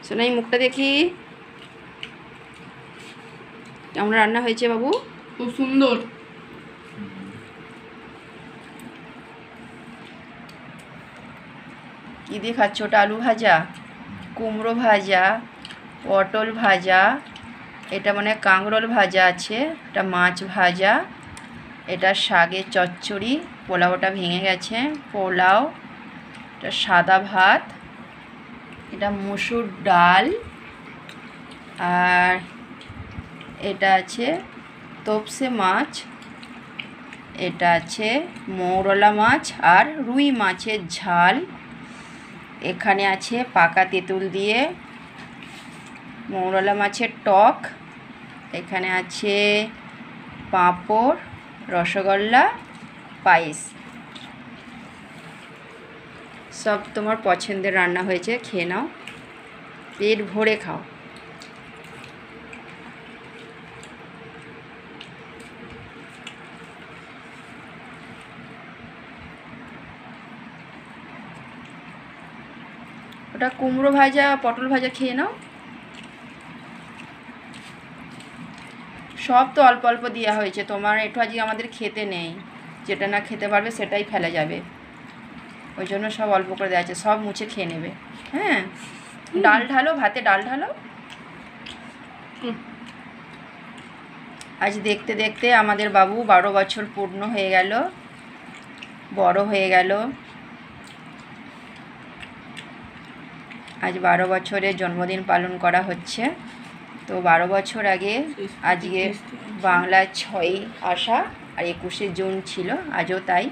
সোনাই মুখটা দেখি কেমন রান্না হয়েছে বাবু? খুব সুন্দর। কী দিয়ে খাচ্ছ ওটা? আলু ভাজা, কুমড়ো ভাজা, পটল ভাজা, এটা মানে কাঁকরোল ভাজা আছে, এটা মাছ ভাজা, এটা শাকের চচ্চড়ি, পোলাওটা ভেঙে গেছে, পোলাও, এটা সাদা ভাত, এটা মুসুর ডাল, আর এটা আছে তপসে মাছ, এটা আছে মৌরলা মাছ আর রুই মাছের ঝাল, এখানে আছে পাকা তেঁতুল দিয়ে মৌরলা মাছের টক, এখানে আছে পাঁপড়, রসগোল্লা, পায়েস। সব তোমার পছন্দের রান্না হয়েছে, খেয়ে নাও, পেট ভরে খাও। ওটা কুমড়ো ভাজা, পটল ভাজা খেয়ে নাও। সব তো অল্প অল্প দেওয়া হয়েছে, তোমার একটু আজকে আমাদের খেতে নেই, যেটা না খেতে পারবে সেটাই ফেলে যাবে, ওই জন্য সব অল্প করে দেওয়া আছে, সব মুছে খেয়ে নেবে। হ্যাঁ, ডাল ঢালো, ভাতে ডাল ঢালো। আজ দেখতে দেখতে আমাদের বাবু 12 বছর পূর্ণ হয়ে গেল, বড় হয়ে গেল। আজ 12 বছরের জন্মদিন পালন করা হচ্ছে। তো 12 বছর আগে আজকে বাংলার 6ই আষাঢ় আর 21শে জুন ছিল, আজও তাই,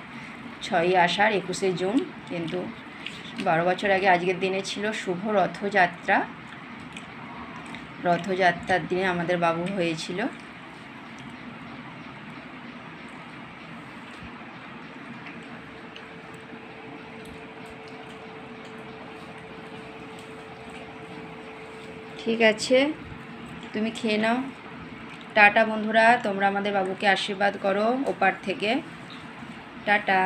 6ই আষাঢ় 21শে জুন, কিন্তু 12 বছর আগে আজকের দিনে ছিল শুভ রথযাত্রা। রথযাত্রার দিনে আমাদের বাবু হয়েছিল। ঠিক আছে, তুমি খেয়ে নাও। টাটা বন্ধুরা, তোমরা আমাদের বাবুকে আশীর্বাদ করো ওপার থেকে। টাটা।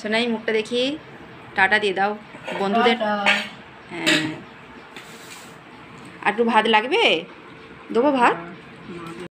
সোনাই মুখটা দেখি, টাটা দিয়ে দাও বন্ধুদের। হ্যাঁ, আর একটু ভাত লাগবে? দেবো ভাত?